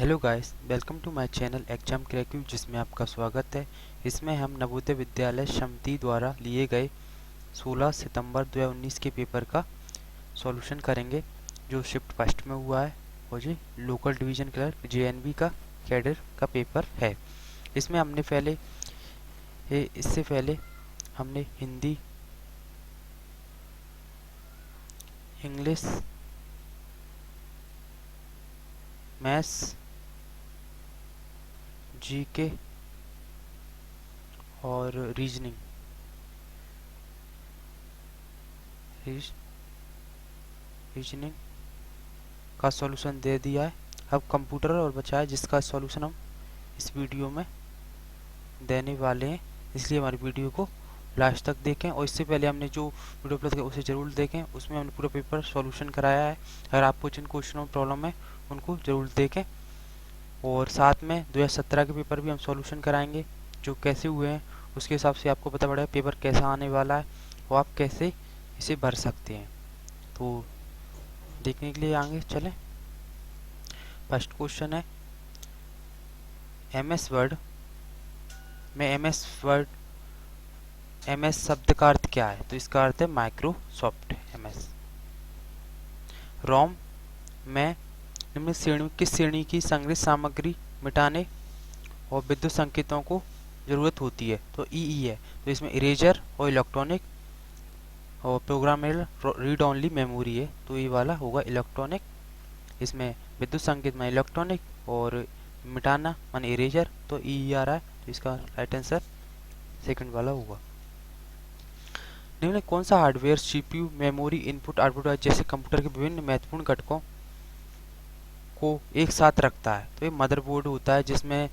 Hello guys, welcome to my channel exam crack you, जिसमें आपका स्वागत है। इसमें हम नवोदय विद्यालय समिति द्वारा लिए गए 16 सितंबर 2019 के पेपर का सॉल्यूशन करेंगे, जो शिफ्ट फर्स्ट में हुआ है और जी लोकल डिवीज़न क्लर्क जेएनबी का कैडर का पेपर है। इसमें हमने इससे पहले हमने हिंदी, इंग्लिश, मैथ्स, जीके और रीजनिंग रीजनिंग का सॉल्यूशन दे दिया है। अब कंप्यूटर और बचा है, जिसका सॉल्यूशन हम इस वीडियो में देने वाले हैं। इसलिए हमारी वीडियो को लास्ट तक देखें, और इससे पहले हमने जो वीडियो अपलोड किया उसे ज़रूर देखें। उसमें हमने पूरा पेपर सॉल्यूशन कराया है। अगर आपको जिन क्वेश्चनों में प्रॉब्लम है उनको ज़रूर देखें, और साथ में 2017 के पेपर भी हम सॉल्यूशन कराएंगे, जो कैसे हुए हैं उसके हिसाब से आपको पता पड़ेगा पेपर कैसा आने वाला है और आप कैसे इसे भर सकते हैं। तो देखने के लिए आगे चलें। फर्स्ट क्वेश्चन है एमएस वर्ड में एमएस शब्द का अर्थ क्या है? तो इसका अर्थ है माइक्रोसॉफ्ट एमएस। रोम में निम्न श्रेणी किस श्रेणी की संग्रहित सामग्री मिटाने और विद्युत संकेतों को जरूरत होती है? तो ईई है। तो इसमें इरेजर और इलेक्ट्रॉनिक और प्रोग्रामेबल रीड ओनली मेमोरी है, तो ये वाला होगा इलेक्ट्रॉनिक। इसमें विद्युत संकेत में इलेक्ट्रॉनिक और मिटाना मान इरेजर, तो ई आ रहा है, तो इसका राइट आंसर सेकंड वाला होगा। निम्न कौन सा hardware CPU, memory, input output जैसे कंप्यूटर के विभिन्न महत्वपूर्ण घटकों को एक साथ रखता है? तो ये मदरबोर्ड होता है, जिसमें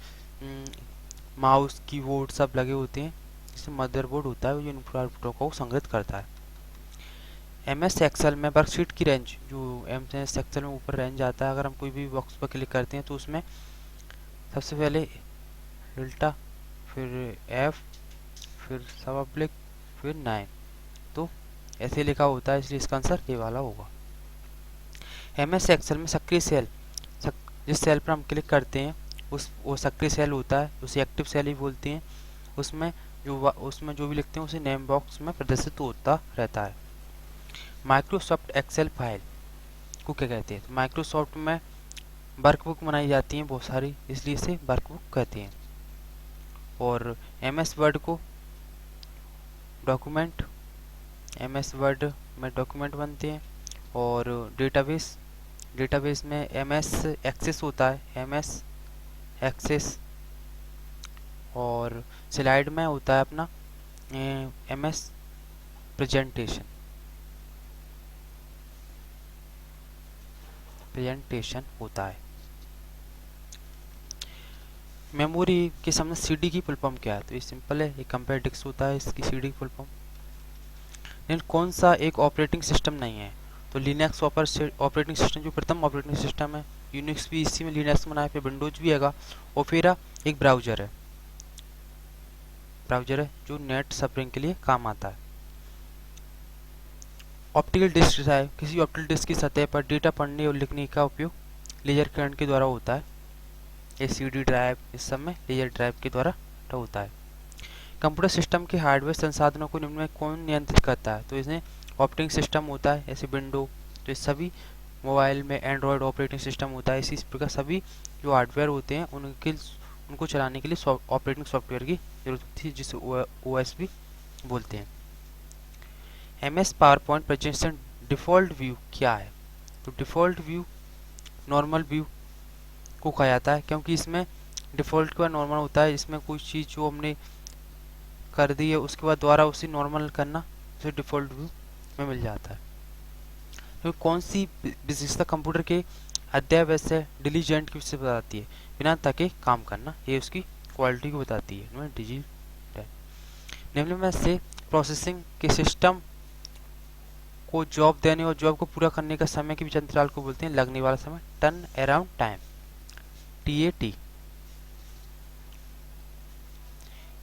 माउस, कीबोर्ड सब लगे होते हैं। इसमें मदरबोर्ड होता है जो इनपुट आउटपुट को संग्रहित करता है। एमएस एक्सेल में वर्कशीट की रेंज, जो एमएस एक्सेल में ऊपर रेंज आता है, अगर हम कोई भी बॉक्स पर क्लिक करते हैं तो उसमें सबसे पहले डेल्टा, फिर एफ, फिर सब पब्लिक, फिर 9, तो ऐसे लिखा होता है, इसलिए इसका आंसर ये वाला होगा। एमएस एक्सेल में सक्रिय सेल, जिस सेल पर हम क्लिक करते हैं वो सक्रिय सेल होता है, उसे एक्टिव सेल ही बोलते हैं। उसमें जो भी लिखते हैं उसे नेम बॉक्स में प्रदर्शित होता रहता है। माइक्रोसॉफ्ट एक्सेल फाइल को क्या कहते हैं? तो माइक्रोसॉफ्ट में वर्कबुक बनाई जाती हैं बहुत सारी, इसलिए इसे वर्कबुक कहते हैं। और एमएस वर्ड को डॉक्यूमेंट, एमएस वर्ड में डॉक्यूमेंट बनते हैं। और डेटाबेस में एमएस एक्सेस होता है, एमएस एक्सेस। और स्लाइड में होता है अपना एमएस प्रेजेंटेशन होता है। मेमोरी के सामने सीडी की फुल फॉर्म क्या है? तो ये सिंपल है, ये कंपेयर डिस्क होता है, इसकी सीडी की फुल फॉर्म। लेकिन कौन सा एक ऑपरेटिंग सिस्टम नहीं है? तो लिनक्स ऑपरेटिंग सिस्टम जो प्रथम ऑपरेटिंग सिस्टम है। यूनिक्स भी इसी में लिनक्स बनाया, फिर विंडोज भी है। ओपेरा एक ब्राउजर है जो नेट सर्फिंग के लिए काम आता है। ऑप्टिकल डिस्क ड्राइव, किसी ऑप्टिकल डिस्क की सतह पर डेटा पढ़ने और लिखने का उपयोग लेजर करंट के द्वारा होता है। ये सीडी ड्राइव, इस सब में लेजर ड्राइव के द्वारा होता है। कंप्यूटर सिस्टम के हार्डवेयर संसाधनों को निम्न में कौन नियंत्रित करता है? तो इसमें ऑपरेटिंग सिस्टम होता है, ऐसे विंडो, तो इस सभी मोबाइल में एंड्रॉयड ऑपरेटिंग सिस्टम होता है। इसी प्रकार सभी जो हार्डवेयर होते हैं उनको चलाने के लिए ऑपरेटिंग सॉफ्टवेयर की जरूरत होती है, जिसे ओएस भी बोलते हैं। MS power point presentation default view क्या है? तो डिफ़ॉल्ट व्यू नॉर्मल व्यू को कहा जाता है, क्योंकि इसमें डिफ़ॉल्ट के बाद नॉर्मल होता है। इसमें कोई चीज़ जो हमने कर दी है उसके बाद दोबारा उसे नॉर्मल करना, उसे डिफ़ॉल्ट व्यू में मिल जाता है। तो कौन सी विशेषता कंप्यूटर के अत्यावश्यक है डिलीजेंट की विशेषता बताती है? बिना थके काम करना, ये उसकी क्वालिटी को बताती है। निम्न में से प्रोसेसिंग के सिस्टम को जॉब देने और जॉब को पूरा करने का समय के बीच अंतराल को बोलते हैं लगने वाला समय, turn around time, TAT।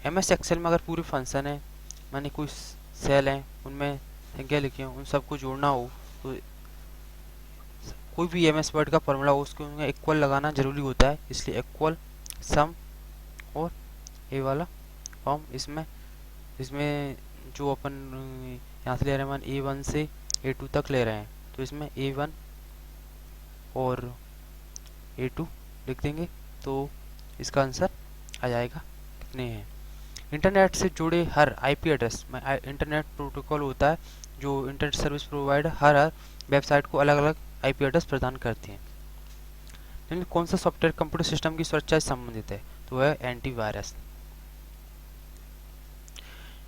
MS Excel में अगर पूरे फंक्शन है, माने कोई सेल हैं उनमें संख्या लिखी हो, उन सबको जोड़ना हो, तो कोई भी एम एस वर्ड का फॉर्मूला हो उसको इक्वल लगाना जरूरी होता है, इसलिए इक्वल सम और ये वाला फॉर्म इसमें इसमें जो अपन यहाँ से ले रहे हैं A1 से A2 तक ले रहे हैं, तो इसमें A1 और A2 लिख देंगे तो इसका आंसर आ जाएगा कितने हैं। इंटरनेट से जुड़े हर आईपी एड्रेस में इंटरनेट प्रोटोकॉल होता है जो इंटरनेट सर्विस प्रोवाइडर हर वेबसाइट को अलग अलग आईपी एड्रेस प्रदान करते हैं। लेकिन कौन सा सॉफ्टवेयर कंप्यूटर सिस्टम की सुरक्षा से संबंधित है, तो है एंटीवायरस।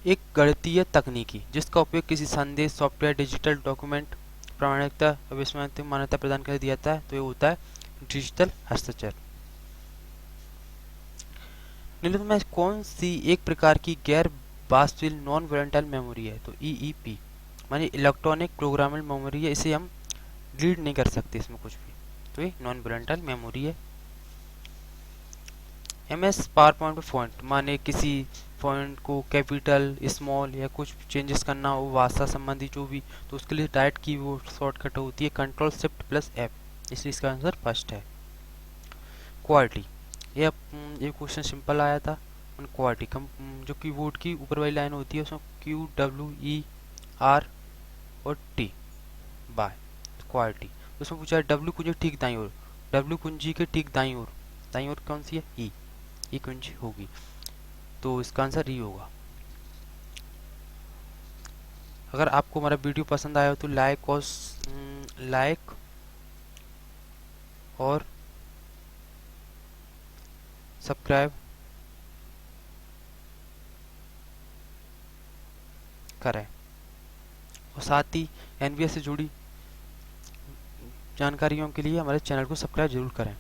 एक गणितीय तकनीकी जिसका उपयोग किसी संदेश सॉफ्टवेयर डिजिटल डॉक्यूमेंट प्रामाणिकता अविस्मरणीय मान्यता प्रदान कर दिया जाता है, तो ये होता है डिजिटल हस्ताक्षर। निम्नलिखित में कौन सी एक प्रकार की गैर वास्तविक नॉन वोलेटाइल मेमोरी है, तो ईईपी माने इलेक्ट्रॉनिक प्रोग्रामेबल मेमोरी है, इसे हम रीड नहीं कर सकते इसमें कुछ भी, तो ये नॉन वोलेटाइल मेमोरी है। एमएस पावर पॉइंट फॉन्ट माने किसी फॉन्ट को कैपिटल स्मॉल या कुछ चेंजेस करना हो भाषा संबंधी जो भी, तो उसके लिए डायरेक्ट कीबोर्ड शॉर्टकट होती है कंट्रोल शिफ्ट प्लस एफ, इसलिए इसका आंसर फर्स्ट है। क्वालिटी, ये क्वेश्चन सिंपल आया था। क्वालिटी जो कीबोर्ड की ऊपर वाली लाइन होती है उसमें QWER और T बाय क्वालिटी, उसमें पूछा है W कुंजी ठीक दाईं ओर, W कुंजी के ठीक दाईं ओर कौन सी है, ई कुंजी होगी, तो इसका आंसर ई होगा। अगर आपको हमारा वीडियो पसंद आया हो तो लाइक और सब्सक्राइब करें और साथ ही एनवीएस से जुड़ी जानकारियों के लिए हमारे चैनल को सब्सक्राइब जरूर करें।